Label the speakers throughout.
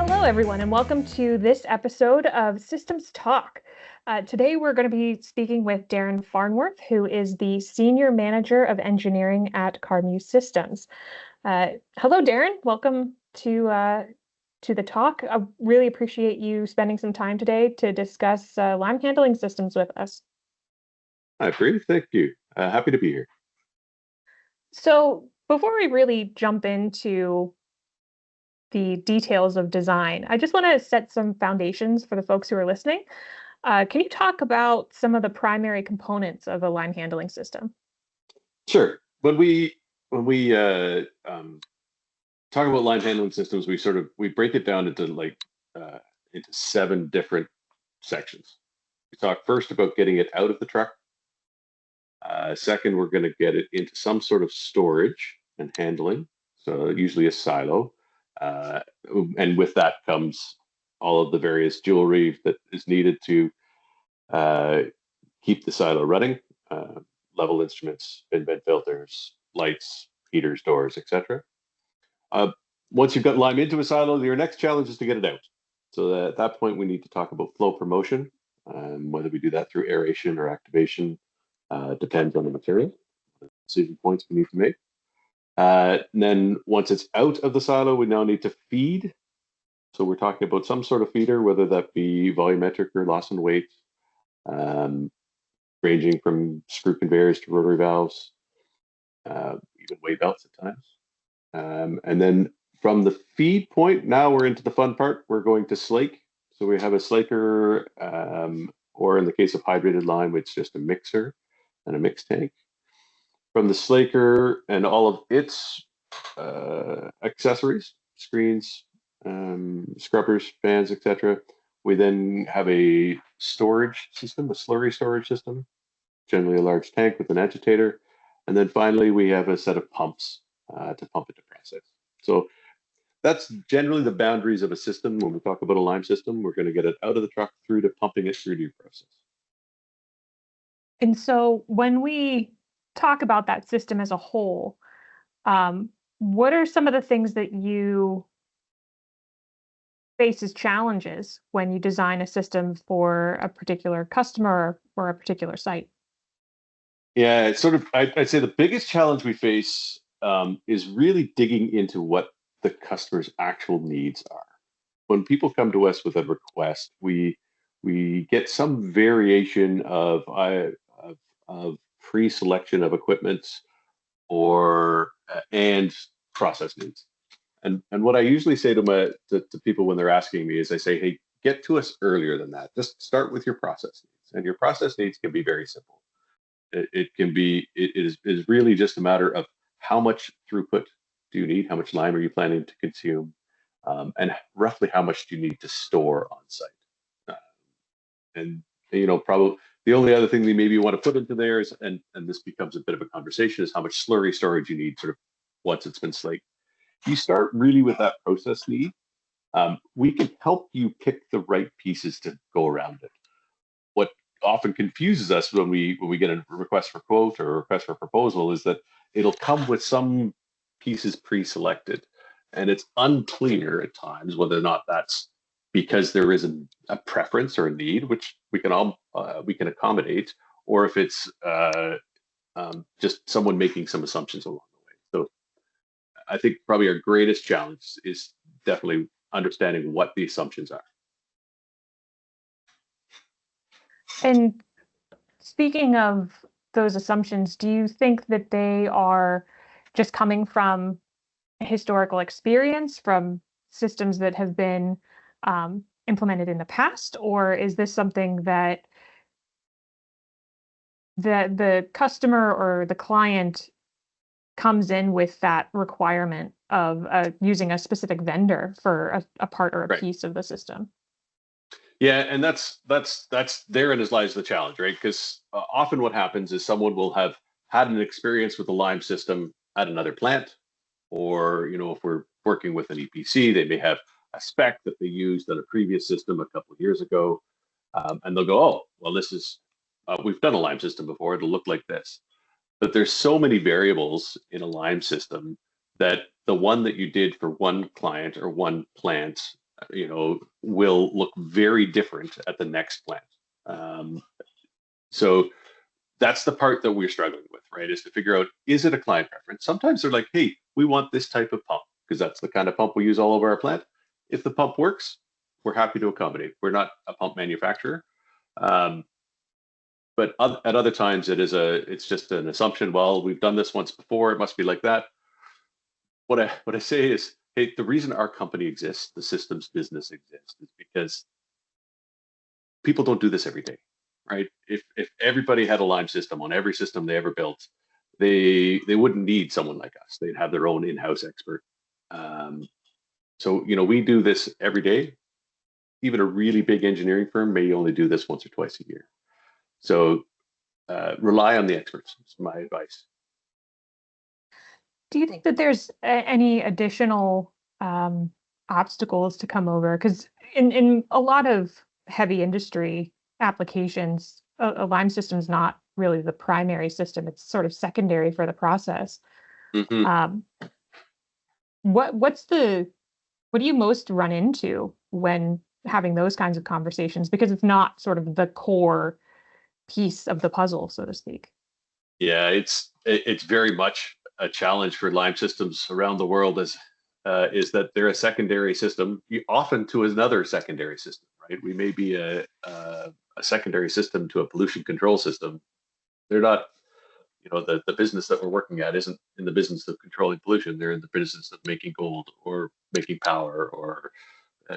Speaker 1: Hello, everyone, and welcome to this episode of Systems Talk. Today, we're going to be speaking with Darren Farnworth, who is the Senior Manager of Engineering at Carmeuse Systems. Hello, Darren. Welcome to the talk. I really appreciate you spending some time today to discuss lime handling systems with us.
Speaker 2: Hi, Bree. Thank you. Happy to be here.
Speaker 1: So, before we really jump into the details of design, I just want to set some foundations for the folks who are listening. Can you talk about some of the primary components of a lime handling system?
Speaker 2: Sure. When we talk about line handling systems, we break it down into 7 different sections. We talk first about getting it out of the truck. Second, we're going to get it into some sort of storage and handling, so usually a silo. And with that comes all of the various jewelry that is needed to keep the silo running, level instruments, bin bed filters, lights, heaters, doors, etc. Once you've got lime into a silo, your next challenge is to get it out. So at that point, we need to talk about flow promotion, whether we do that through aeration or activation, depends on the material, decision points we need to make. And then once it's out of the silo, we now need to feed. So we're talking about some sort of feeder, whether that be volumetric or loss in weight, ranging from screw conveyors to rotary valves, even weight belts at times. And then from the feed point, now we're into the fun part. We're going to slake. So we have a slaker, or in the case of hydrated lime, it's just a mixer and a mix tank. From the slaker and all of its accessories, screens, scrubbers, fans, etc., we then have a storage system, a slurry storage system, generally a large tank with an agitator. And then finally, we have a set of pumps to pump it to process. So that's generally the boundaries of a system. When we talk about a lime system, we're going to get it out of the truck through to pumping it through to your process.
Speaker 1: And so when we talk about that system as a whole, what are some of the things that you face as challenges when you design a system for a particular customer or a particular site?
Speaker 2: Yeah, it's I'd say the biggest challenge we face is really digging into what the customer's actual needs are. When people come to us with a request, we get some variation of pre-selection of equipment or and process needs. And what I usually say to people when they're asking me is I say, hey, get to us earlier than that. Just start with your process needs, and your process needs can be very simple. It is really just a matter of how much throughput do you need, how much lime are you planning to consume, and roughly how much do you need to store on site. And probably the only other thing we maybe want to put into there is, and this becomes a bit of a conversation, is how much slurry storage you need sort of once it's been slaked. You start really with that process need. We can help you pick the right pieces to go around it. What often confuses us when we get a request for quote or a request for proposal is that it'll come with some pieces pre-selected, and it's unclear at times whether or not that's because there is a preference or a need, which we can accommodate, or if it's just someone making some assumptions along the way. So I think probably our greatest challenge is definitely understanding what the assumptions are.
Speaker 1: And speaking of those assumptions, do you think that they are just coming from historical experience, from systems that have been implemented in the past, or is this something that the customer or the client comes in with that requirement of using a specific vendor for a part or a
Speaker 2: Right.
Speaker 1: piece of the system?
Speaker 2: Yeah, and that's therein lies the challenge, right? Because often what happens is someone will have had an experience with a lime system at another plant, or if we're working with an EPC, they may have a spec that they used on a previous system a couple of years ago, and they'll go, "Oh, well, this is we've done a lime system before. It'll look like this." But there's so many variables in a lime system that the one that you did for one client or one plant will look very different at the next plant. So that's the part that we're struggling with, right? Is to figure out, is it a client preference? Sometimes they're like, hey, we want this type of pump because that's the kind of pump we use all over our plant. If the pump works, we're happy to accommodate. We're not a pump manufacturer. But at other times it's just an assumption. Well, we've done this once before. It must be like that. What I say is, hey, the reason our company exists, the systems business exists, is because people don't do this every day, right? If everybody had a Lime system on every system they ever built, they wouldn't need someone like us. They'd have their own in-house expert. So we do this every day. Even a really big engineering firm may only do this once or twice a year. So rely on the experts. It's my advice.
Speaker 1: Do you think that there's any additional obstacles to come over? Because in a lot of heavy industry applications, a Lime system is not really the primary system. It's sort of secondary for the process.
Speaker 2: Mm-hmm.
Speaker 1: What do you most run into when having those kinds of conversations? Because it's not sort of the core piece of the puzzle, so to speak.
Speaker 2: Yeah, it's very much a challenge for Lime systems around the world is that they're a secondary system, often to another secondary system, right? We may be a secondary system to a pollution control system. They're not, the business that we're working at isn't in the business of controlling pollution. They're in the business of making gold or making power or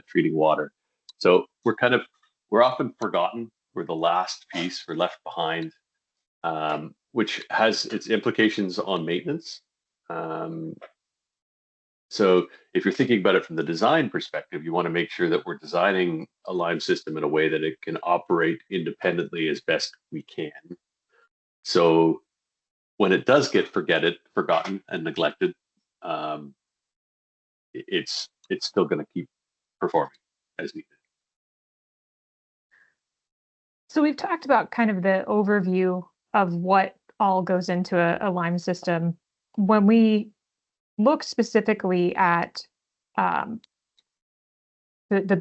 Speaker 2: treating water. So we're often forgotten. We're the last piece. We're left behind, which has its implications on maintenance. So if you're thinking about it from the design perspective, you want to make sure that we're designing a Lime system in a way that it can operate independently as best we can. So when it does get forgotten and neglected, it's still going to keep performing as needed.
Speaker 1: So we've talked about kind of the overview of what all goes into a Lime system. When we look specifically at the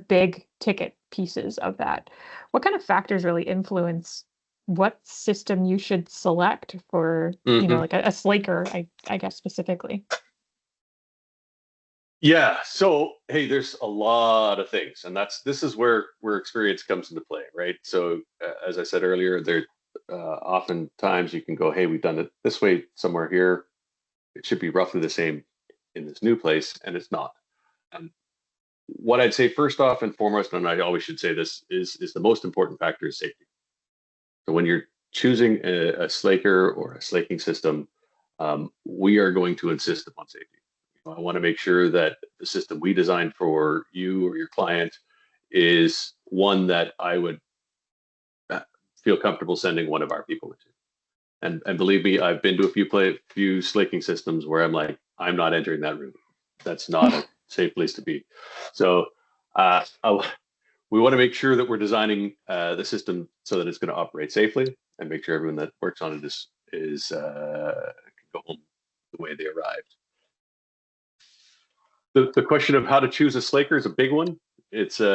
Speaker 1: big ticket pieces of that, what kind of factors really influence what system you should select for, like a slaker, I guess specifically?
Speaker 2: Yeah. So, hey, there's a lot of things, and this is where experience comes into play, right? So, as I said earlier, there oftentimes you can go, hey, we've done it this way somewhere here. It should be roughly the same in this new place, and it's not. And what I'd say first off and foremost, and I always should say this, is the most important factor is safety. So when you're choosing a slaker or a slaking system, we are going to insist upon safety. I want to make sure that the system we design for you or your client is one that I would feel comfortable sending one of our people into. And believe me, I've been to a few slaking systems where I'm like, I'm not entering that room. That's not a safe place to be. So we want to make sure that we're designing the system so that it's going to operate safely and make sure everyone that works on it is can go home the way they arrived. The question of how to choose a slaker is a big one. It's we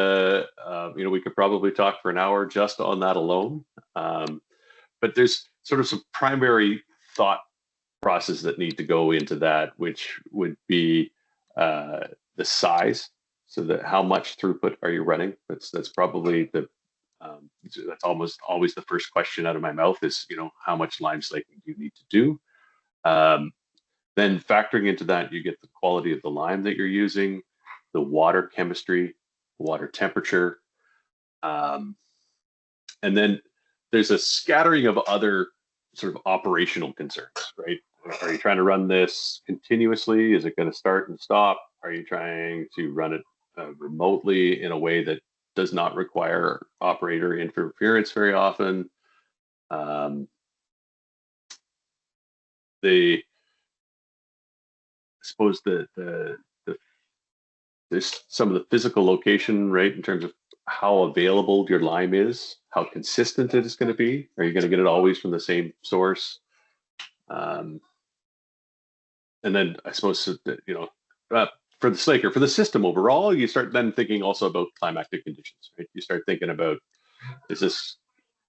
Speaker 2: could probably talk for an hour just on that alone. But there's sort of some primary thought process that need to go into that, which would be the size. So that how much throughput are you running? That's probably that's almost always the first question out of my mouth is, how much lime slaking do you need to do? Then factoring into that, you get the quality of the lime that you're using, the water chemistry, water temperature, and then there's a scattering of other sort of operational concerns, right? Are you trying to run this continuously? Is it going to start and stop? Are you trying to run it remotely in a way that does not require operator interference very often? I suppose there's some of the physical location, right, in terms of how available your lime is, how consistent it is going to be. Are you going to get it always from the same source? And then I suppose for the slaker. For the system overall, you start then thinking also about climatic conditions, right? You start thinking about, is this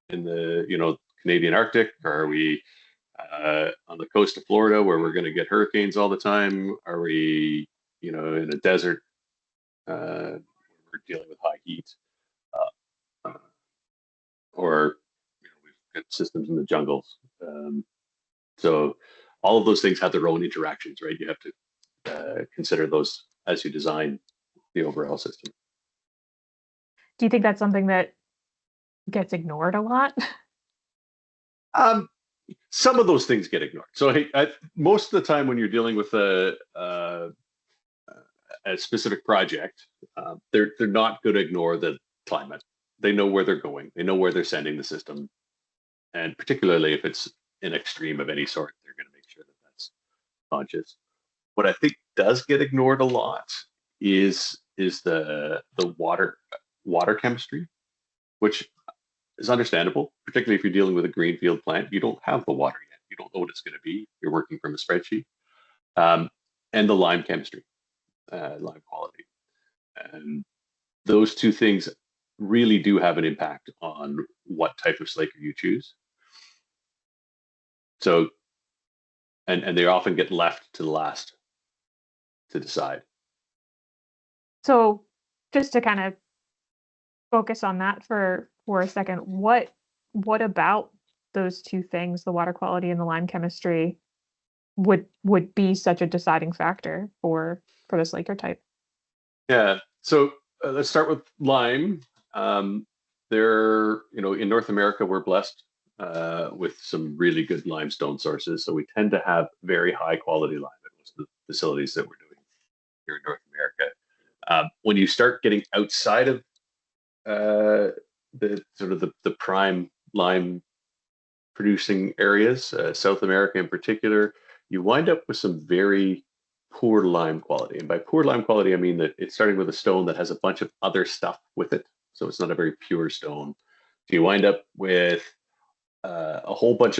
Speaker 2: in the Canadian Arctic, or are we on the coast of Florida where we're going to get hurricanes all the time? Are we in a desert where we're dealing with high heat, uh, or we've got systems in the jungles. So all of those things have their own interactions, right? You have to consider those as you design the overall system.
Speaker 1: Do you think that's something that gets ignored a lot?
Speaker 2: Some of those things get ignored. So most of the time when you're dealing with a specific project, they're not going to ignore the climate. They know where they're going. They know where they're sending the system, and particularly if it's an extreme of any sort, they're going to make sure that that's conscious. What I think does get ignored a lot is the water chemistry, which is understandable, particularly if you're dealing with a greenfield plant. You don't have the water yet. You don't know what it's going to be. You're working from a spreadsheet. And the lime chemistry, lime quality. And those two things really do have an impact on what type of slaker you choose. So, and they often get left to the last to decide.
Speaker 1: So just to kind of focus on that for a second, what about those two things, the water quality and the lime chemistry, would be such a deciding factor for this slaker type?
Speaker 2: Yeah. So let's start with lime. In North America, we're blessed with some really good limestone sources. So we tend to have very high quality lime at most of the facilities that we're doing here in North America. When you start getting outside of the prime lime producing areas, South America in particular, you wind up with some very poor lime quality. And by poor lime quality, I mean that it's starting with a stone that has a bunch of other stuff with it. So it's not a very pure stone. So you wind up with a whole bunch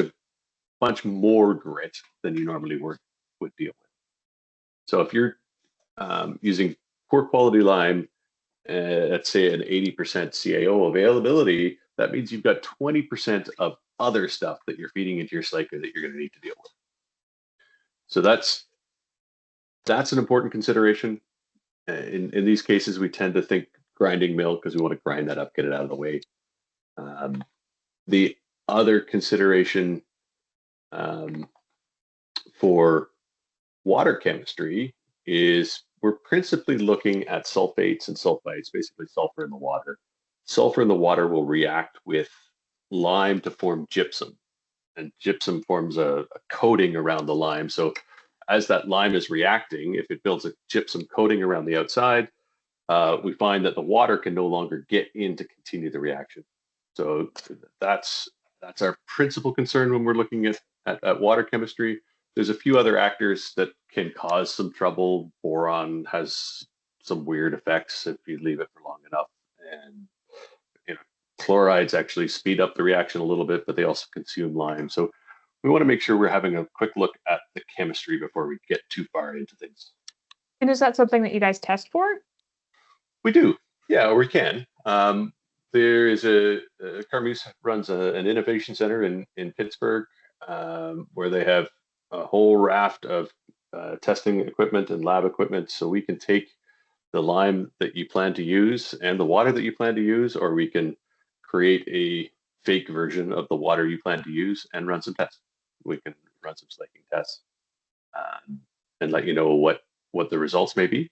Speaker 2: more grit than you normally would deal with. So if you're using poor quality lime, let's say an 80% CaO availability, that means you've got 20% of other stuff that you're feeding into your slaker that you're going to need to deal with. So that's an important consideration. In these cases, we tend to think grinding mill because we want to grind that up, get it out of the way. The other consideration for water chemistry is we're principally looking at sulfates and sulfites, basically sulfur in the water. Sulfur in the water will react with lime to form gypsum, and gypsum forms a coating around the lime. So as that lime is reacting, if it builds a gypsum coating around the outside, we find that the water can no longer get in to continue the reaction. So that's our principal concern when we're looking at water chemistry. There's a few other actors that can cause some trouble. Boron has some weird effects if you leave it for long enough, and chlorides actually speed up the reaction a little bit, but they also consume lime. So we want to make sure we're having a quick look at the chemistry before we get too far into things.
Speaker 1: And is that something that you guys test for?
Speaker 2: We do, yeah, we can. There is Carmeuse runs an innovation center in Pittsburgh where they have a whole raft of testing equipment and lab equipment, so we can take the lime that you plan to use and the water that you plan to use, or we can create a fake version of the water you plan to use and run some tests. We can run some slaking tests and let you know what the results may be.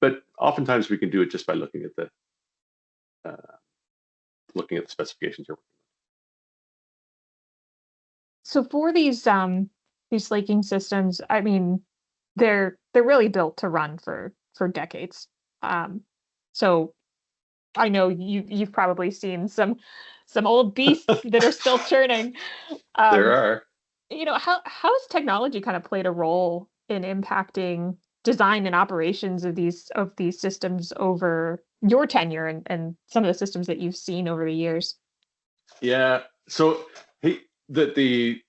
Speaker 2: But oftentimes we can do it just by looking at the specifications you're working with.
Speaker 1: So for these slaking systems, I mean, they're really built to run for decades. So I know you've probably seen some old beasts that are still churning.
Speaker 2: There are.
Speaker 1: How has technology kind of played a role in impacting design and operations of these systems over your tenure and some of the systems that you've seen over the years?
Speaker 2: Yeah. So the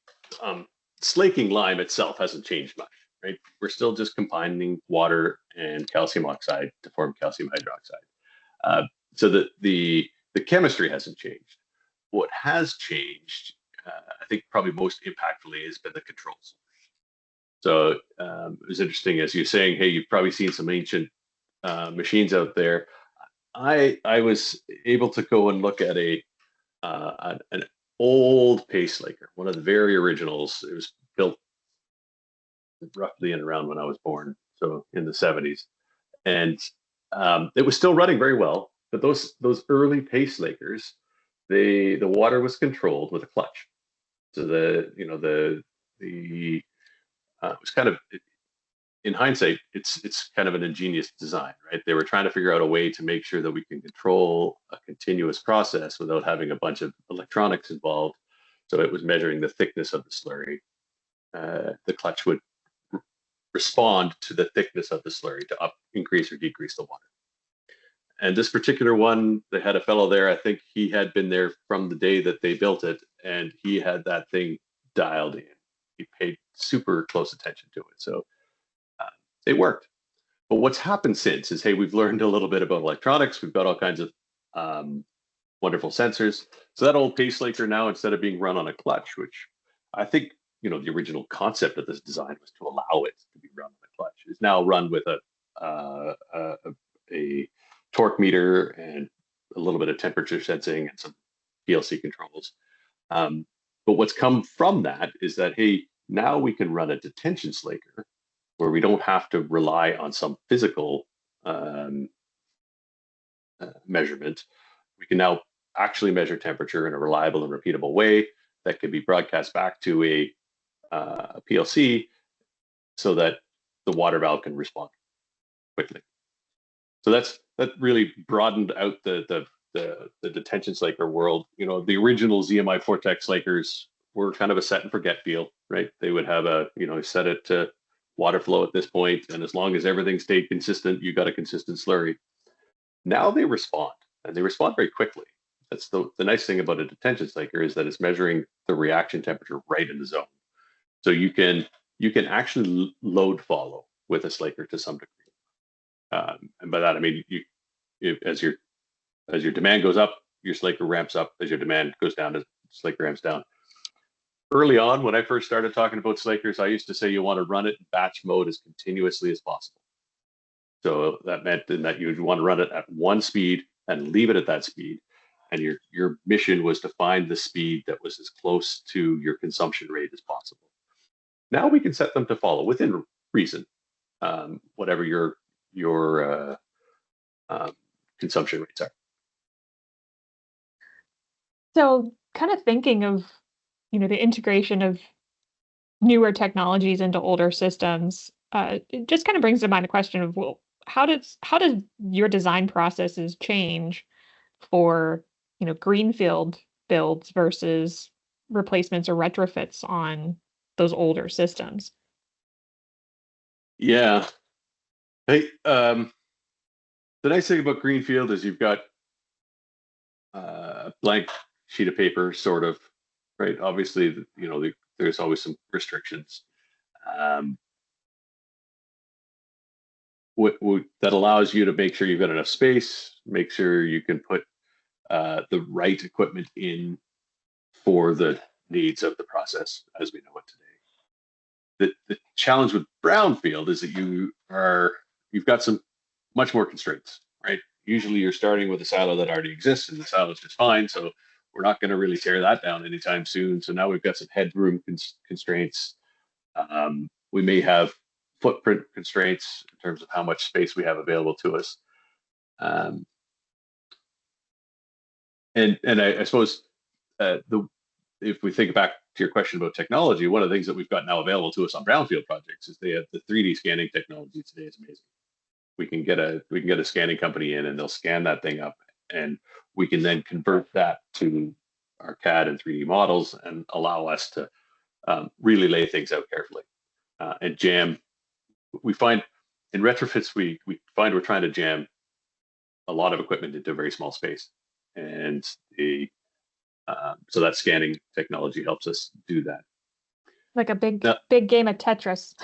Speaker 2: slaking lime itself hasn't changed much. right? We're still just combining water and calcium oxide to form calcium hydroxide. So the chemistry hasn't changed. What has changed, I think probably most impactfully, has been the controls. So it was interesting as you're saying, hey, you've probably seen some ancient machines out there. I was able to go and look at an old pacemaker, one of the very originals. It was built roughly in around when I was born, so in the 70s, and it was still running very well. But those early pacemakers, the water was controlled with a clutch. So the it was kind of, in hindsight, it's kind of an ingenious design, right? They were trying to figure out a way to make sure that we can control a continuous process without having a bunch of electronics involved. So it was measuring the thickness of the slurry. The clutch would respond to the thickness of the slurry to increase or decrease the water. And this particular one, they had a fellow there, I think he had been there from the day that they built it, and he had that thing dialed in. He paid super close attention to it. So it worked. But what's happened since is, hey, we've learned a little bit about electronics. We've got all kinds of wonderful sensors. So that old pacemaker now, instead of being run on a clutch, which I think, the original concept of this design was to allow it to be run on a clutch, is now run with a torque meter and a little bit of temperature sensing and some PLC controls. But what's come from that is that, hey, now we can run a detention slaker where we don't have to rely on some physical measurement. We can now actually measure temperature in a reliable and repeatable way that can be broadcast back to a PLC so that the water valve can respond quickly. So that really broadened out the detention slaker world. The original ZMI Vortex slakers were kind of a set and forget feel, right? They would have set it to water flow at this point, and as long as everything stayed consistent, you got a consistent slurry. Now they respond, and they respond very quickly. That's the nice thing about a detention slaker, is that it's measuring the reaction temperature right in the zone. So you can actually load follow with a slaker to some degree. And by that I mean, as your demand goes up, your slaker ramps up. As your demand goes down, the slaker ramps down. Early on, when I first started talking about slakers, I used to say you want to run it in batch mode as continuously as possible. So that meant that you would want to run it at one speed and leave it at that speed. And your mission was to find the speed that was as close to your consumption rate as possible. Now we can set them to follow within reason, whatever your consumption rates are.
Speaker 1: So kind of thinking of, the integration of newer technologies into older systems, it just kind of brings to mind a question of, well, how does your design processes change for, greenfield builds versus replacements or retrofits on those older systems?
Speaker 2: Yeah. Hey, the nice thing about greenfield is you've got a blank sheet of paper, sort of, right? Obviously, there's always some restrictions. That allows you to make sure you've got enough space, make sure you can put the right equipment in for the needs of the process as we know it today. The challenge with brownfield is that you've got some much more constraints, right? Usually you're starting with a silo that already exists, and the silo is just fine. So we're not going to really tear that down anytime soon. So now we've got some headroom constraints. We may have footprint constraints in terms of how much space we have available to us. And I suppose if we think back to your question about technology, one of the things that we've got now available to us on brownfield projects is they have the 3D scanning technology today is amazing. We can get a scanning company in, and they'll scan that thing up, and we can then convert that to our CAD and 3D models and allow us to really lay things out carefully and jam. We find in retrofits we find we're trying to jam a lot of equipment into a very small space, and so that scanning technology helps us do that.
Speaker 1: Like a big game of Tetris.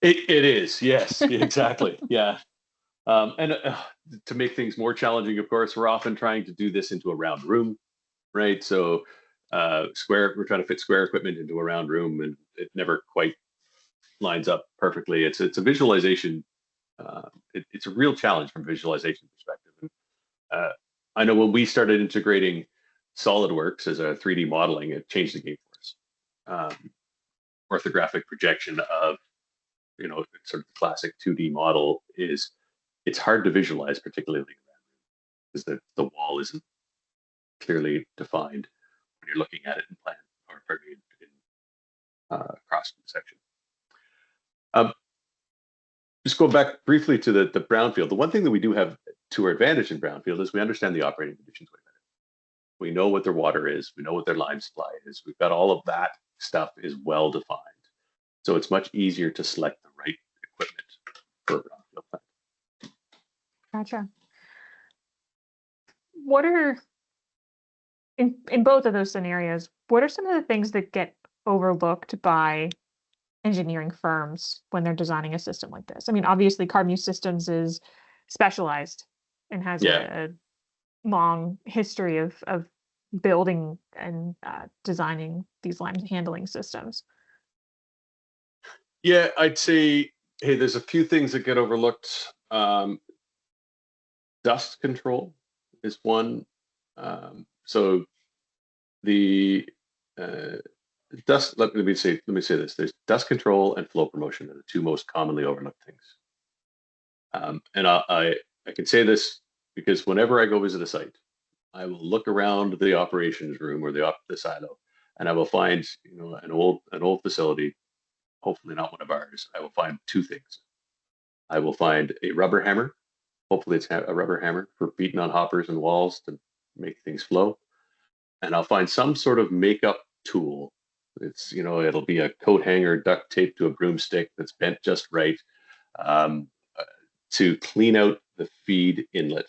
Speaker 2: It is, yes, exactly. Yeah. And to make things more challenging, of course, we're often trying to do this into a round room, right? So we're trying to fit square equipment into a round room, and it never quite lines up perfectly. It's a visualization. It's a real challenge from a visualization perspective. And, uh, I know when we started integrating SolidWorks as a 3D modeling, it changed the game for us. Orthographic projection of sort of the classic 2D model is it's hard to visualize, particularly because the wall isn't clearly defined when you're looking at it in plan or pardon me, in cross section. Um, just go back briefly to the brownfield. The one thing that we do have to our advantage in brownfield is we understand the operating conditions way better. We know what their water is. We know what their lime supply is. We've got all of that stuff is well defined. So it's much easier to select the right equipment for a brownfield plant.
Speaker 1: Gotcha. What are in both of those scenarios, what are some of the things that get overlooked by engineering firms when they're designing a system like this? I mean, obviously, Carmeuse Systems is specialized and has
Speaker 2: Yeah.
Speaker 1: a long history of building and designing these lime handling systems.
Speaker 2: Yeah, I'd say, hey, there's a few things that get overlooked. Dust control is one. So the dust. Let me say this. There's dust control and flow promotion are the two most commonly overlooked things. And I can say this because whenever I go visit a site, I will look around the operations room or the silo, and I will find an old facility. Hopefully not one of ours. I will find two things. I will find a rubber hammer. Hopefully it's a rubber hammer for beating on hoppers and walls to make things flow. And I'll find some sort of makeup tool. It'll be a coat hanger duct taped to a broomstick that's bent just right, um, to clean out the feed inlet.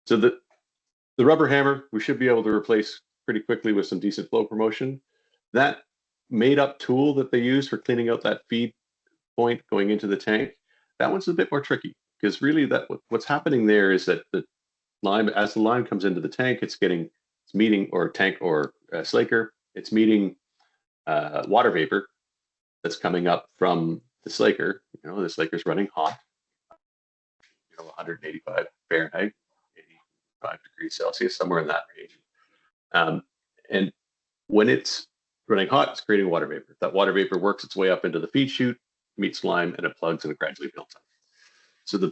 Speaker 2: So the rubber hammer, we should be able to replace pretty quickly with some decent flow promotion. That made up tool that they use for cleaning out that feed point going into the tank, that one's a bit more tricky because really what's happening there is that the lime, as the lime comes into the tank, it's meeting or tank or slaker, it's meeting water vapor that's coming up from the slaker. The slaker's running hot, 185 Fahrenheit, 85 degrees Celsius, somewhere in that range. And when it's running hot, it's creating water vapor. That water vapor works its way up into the feed chute, meets lime, and it plugs and it gradually builds up. So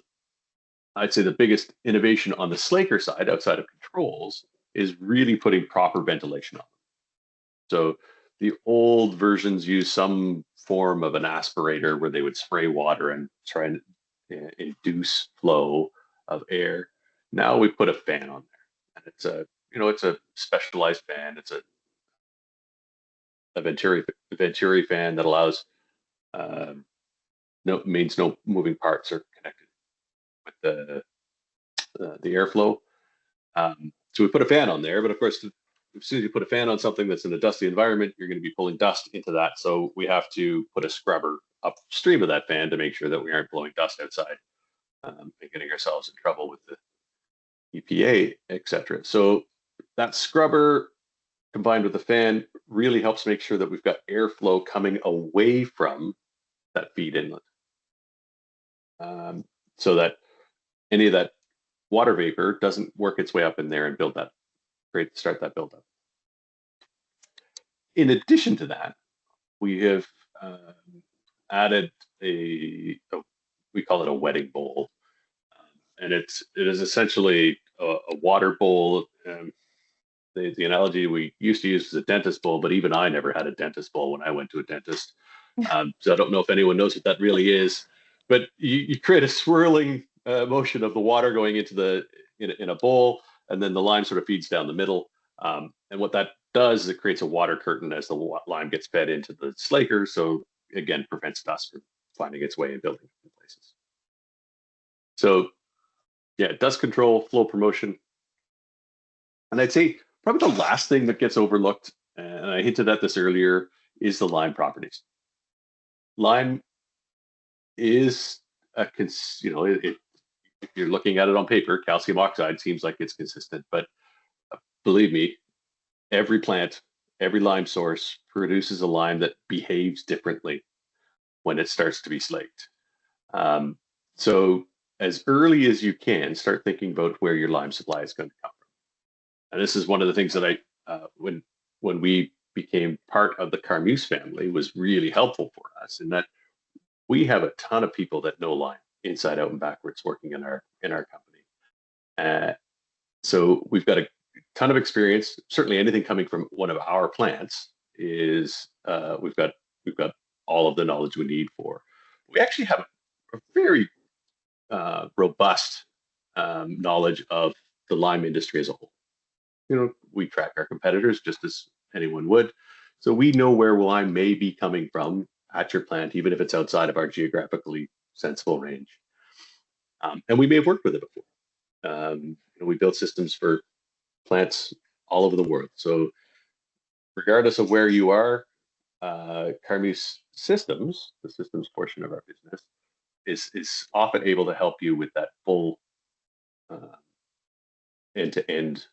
Speaker 2: I'd say the biggest innovation on the slaker side, outside of controls, is really putting proper ventilation on them. So the old versions use some form of an aspirator where they would spray water and try and induce flow of air. Now we put a fan on there, and it's a specialized fan. It's a Venturi fan that allows means no moving parts are connected with the airflow. So we put a fan on there, but of course, as soon as you put a fan on something that's in a dusty environment, you're going to be pulling dust into that. So we have to put a scrubber upstream of that fan to make sure that we aren't blowing dust outside and getting ourselves in trouble with the EPA, etc. So that scrubber combined with the fan really helps make sure that we've got airflow coming away from that feed inlet, so that any of that water vapor doesn't work its way up in there and start that buildup. In addition to that, we have added we call it a wetting bowl, and it is essentially a water bowl. The analogy we used to use is a dentist bowl, but even I never had a dentist bowl when I went to a dentist. So I don't know if anyone knows what that really is, but you create a swirling motion of the water going into in a bowl, and then the lime sort of feeds down the middle. And what that does is it creates a water curtain as the lime gets fed into the slaker. So again, prevents dust from finding its way and building in places. So yeah, dust control, flow promotion. And I'd say probably the last thing that gets overlooked, and I hinted at this earlier, is the lime properties. Lime is if you're looking at it on paper, calcium oxide seems like it's consistent, but believe me, every plant, every lime source produces a lime that behaves differently when it starts to be slaked. Um, so as early as you can, start thinking about where your lime supply is going to come from. And this is one of the things that when we became part of the Carmeuse family, was really helpful for us in that we have a ton of people that know lime inside out and backwards working in our company. So we've got a ton of experience. Certainly, anything coming from one of our plants is we've got all of the knowledge we need for. We actually have a very robust knowledge of the lime industry as a whole. We track our competitors just as anyone would, so we know where lime may be coming from at your plant, even if it's outside of our geographically sensible range. And we may have worked with it before. We build systems for plants all over the world. So regardless of where you are, Carmeuse Systems, the systems portion of our business, is often able to help you with that full end-to-end,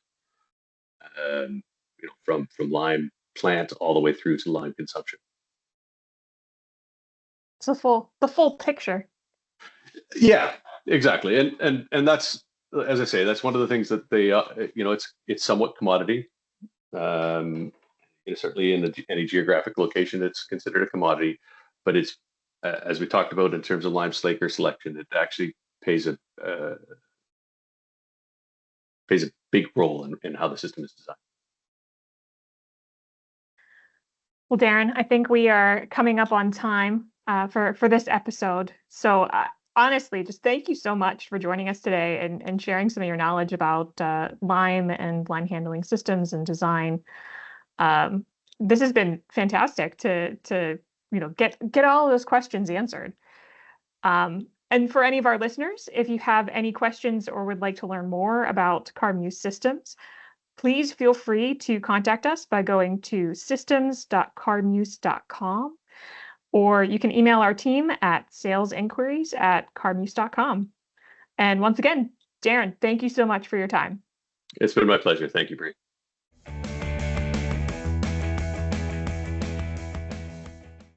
Speaker 2: from lime plant all the way through to lime consumption.
Speaker 1: It's the full picture.
Speaker 2: Yeah, exactly. And that's, as I say, that's one of the things that they, it's somewhat commodity. Certainly in any geographic location, it's considered a commodity, but it's, as we talked about in terms of lime slaker selection, it actually plays a big role in how the system is designed.
Speaker 1: Well, Darren, I think we are coming up on time for this episode. So honestly, just thank you so much for joining us today and sharing some of your knowledge about lime and lime handling systems and design. This has been fantastic to get all of those questions answered. And for any of our listeners, if you have any questions or would like to learn more about Carmeuse Systems, please feel free to contact us by going to systems.carmeuse.com, or you can email our team at salesinquiries@carmeuse.com. And once again, Darren, thank you so much for your time.
Speaker 2: It's been my pleasure. Thank you, Bree.